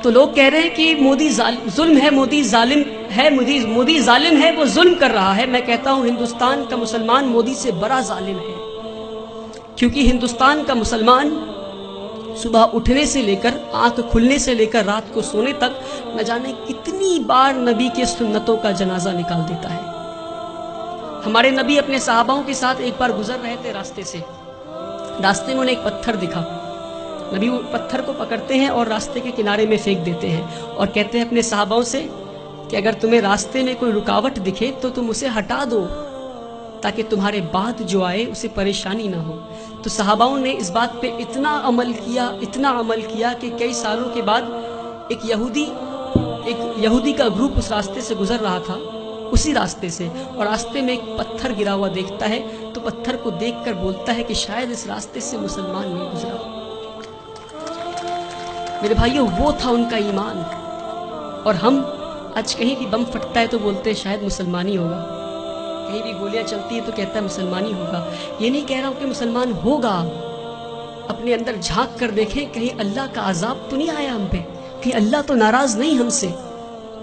تو لوگ کہہ رہے ہیں کہ مودی ظلم ہے، مودی ظالم ہے، مودی ظالم ہے، وہ ظلم کر رہا ہے۔ میں کہتا ہوں ہندوستان کا مسلمان مودی سے بڑا ظالم ہے، کیونکہ ہندوستان کا مسلمان صبح اٹھنے سے لے کر آنکھ کھلنے سے لے کر رات کو سونے تک نہ جانے کتنی بار نبی کے سنتوں کا جنازہ نکال دیتا ہے۔ ہمارے نبی اپنے صحاباؤں کے ساتھ ایک بار گزر رہے تھے راستے سے، راستے میں انہیں ایک پتھر دکھا، نبی وہ پتھر کو پکڑتے ہیں اور راستے کے کنارے میں پھینک دیتے ہیں اور کہتے ہیں اپنے صحاباؤں سے کہ اگر تمہیں راستے میں کوئی رکاوٹ دکھے تو تم اسے ہٹا دو تاکہ تمہارے بعد جو آئے اسے پریشانی نہ ہو۔ تو صحاباؤں نے اس بات پہ اتنا عمل کیا کہ کئی سالوں کے بعد ایک یہودی کا گروپ اس راستے سے گزر رہا تھا، اسی راستے سے، اور راستے میں ایک پتھر گرا ہوا دیکھتا ہے تو پتھر کو دیکھ کر بولتا ہے کہ شاید اس راستے سے مسلمان نہیں گزرا۔ میرے بھائیوں، وہ تھا ان کا ایمان۔ اور ہم آج کہیں بھی بم پھٹتا ہے تو بولتے ہیں شاید مسلمانی ہوگا، کہیں بھی گولیاں چلتی ہیں تو کہتا ہے مسلمانی ہوگا۔ یہ نہیں کہہ رہا ہوں کہ مسلمان ہوگا، اپنے اندر جھانک کر دیکھیں کہیں اللہ کا عذاب تو نہیں آیا ہم پہ، کہیں اللہ تو ناراض نہیں ہم سے۔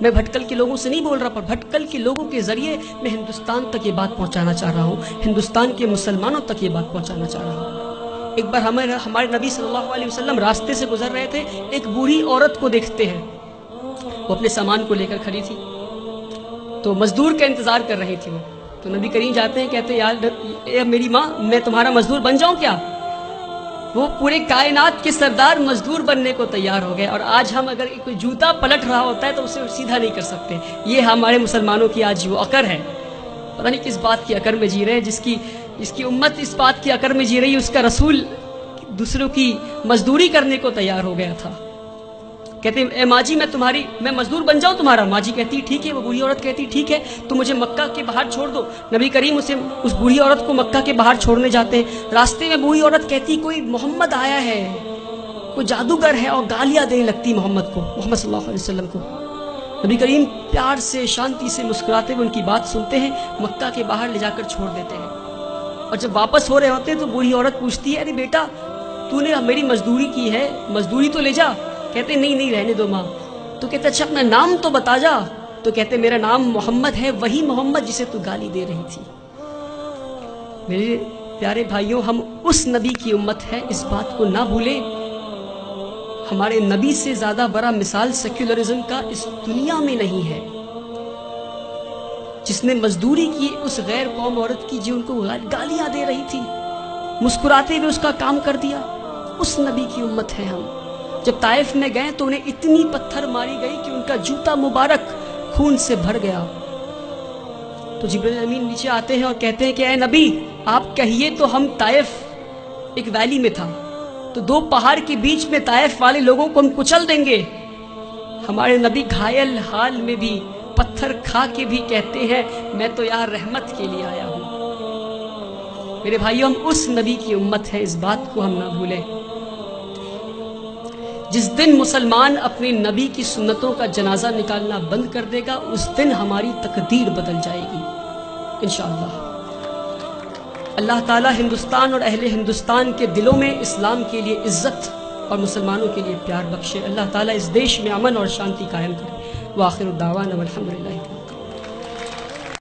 میں بھٹکل کے لوگوں سے نہیں بول رہا، پر بھٹکل کے لوگوں کے ذریعے میں ہندوستان تک یہ بات پہنچانا چاہ رہا ہوں، ہندوستان کے مسلمانوں تک یہ بات پہنچانا چاہ رہا ہوں۔ ایک بار ہمارے نبی صلی اللہ علیہ وسلم راستے سے گزر رہے تھے، ایک بوڑھی عورت کو دیکھتے ہیں، وہ اپنے سامان کو لے کر کھڑی تھی، تو مزدور کا انتظار کر رہی تھی وہ۔ تو نبی کریم جاتے ہیں، کہتے ہیں یار میری ماں، میں تمہارا مزدور بن جاؤں کیا؟ وہ پورے کائنات کے سردار مزدور بننے کو تیار ہو گئے، اور آج ہم اگر کوئی جوتا پلٹ رہا ہوتا ہے تو اسے سیدھا نہیں کر سکتے۔ یہ ہمارے مسلمانوں کی آج وہ عقر ہے، پتہ نہیں کس بات کی عقر میں جی رہے ہیں، جس کی امت اس بات کی عقر میں جی رہی ہے، اس کا رسول دوسروں کی مزدوری کرنے کو تیار ہو گیا تھا۔ کہتے ہیں اے ماں جی میں مزدور بن جاؤں تمہارا؟ ماں جی کہتی ٹھیک ہے، وہ بوڑھی عورت کہتی ٹھیک ہے، تو مجھے مکہ کے باہر چھوڑ دو۔ نبی کریم اس بوڑھی عورت کو مکہ کے باہر چھوڑنے جاتے ہیں، راستے میں بوڑھی عورت کہتی کوئی محمد آیا ہے، کوئی جادوگر ہے، اور گالیاں دینے لگتی محمد صلی اللہ علیہ وسلم کو۔ نبی کریم پیار سے شانتی سے مسکراتے ہوئے ان کی بات سنتے ہیں، مکہ کے باہر لے جا کر چھوڑ دیتے ہیں۔ اور جب واپس ہو رہے ہوتے ہیں تو بوڑھی عورت پوچھتی ہے ارے بیٹا تو نے میری مزدوری کی ہے، مزدوری تو لے جا۔ کہتے نہیں رہنے دو ماں۔ تو کہتے اچھا اپنا نام تو بتا جا۔ تو کہتے میرا نام محمد ہے، وہی محمد جسے تو گالی دے رہی تھی۔ میرے پیارے بھائیوں، ہم اس نبی کی امت ہے، اس بات کو نہ بھولیں۔ ہمارے نبی سے زیادہ بڑا مثال سیکولرزم کا اس دنیا میں نہیں ہے، جس نے مزدوری کی اس غیر قوم عورت کی جو ان کو گالیاں دے رہی تھی، مسکراتے ہوئے اس کا کام کر دیا۔ اس نبی کی امت ہے ہم۔ جب طائف میں گئے تو انہیں اتنی پتھر ماری گئی کہ ان کا جوتا مبارک خون سے بھر گیا۔ تو جبرائیل امین نیچے آتے ہیں اور کہتے ہیں کہ اے نبی آپ کہیے تو ہم طائف ایک ویلی میں تھا، تو دو پہاڑ کے بیچ میں طائف والے لوگوں کو ہم کچل دیں گے۔ ہمارے نبی گھائل حال میں بھی پتھر کھا کے بھی کہتے ہیں میں تو یہاں رحمت کے لیے آیا ہوں۔ میرے بھائیوں، ہم اس نبی کی امت ہے، اس بات کو ہم نہ بھولیں۔ جس دن مسلمان اپنے نبی کی سنتوں کا جنازہ نکالنا بند کر دے گا، اس دن ہماری تقدیر بدل جائے گی انشاءاللہ۔ اللہ تعالی ہندوستان اور اہل ہندوستان کے دلوں میں اسلام کے لیے عزت اور مسلمانوں کے لیے پیار بخشے۔ اللہ تعالی اس دیش میں امن اور شانتی قائم کرے۔ وآخر الدعوانا والحمدللہ۔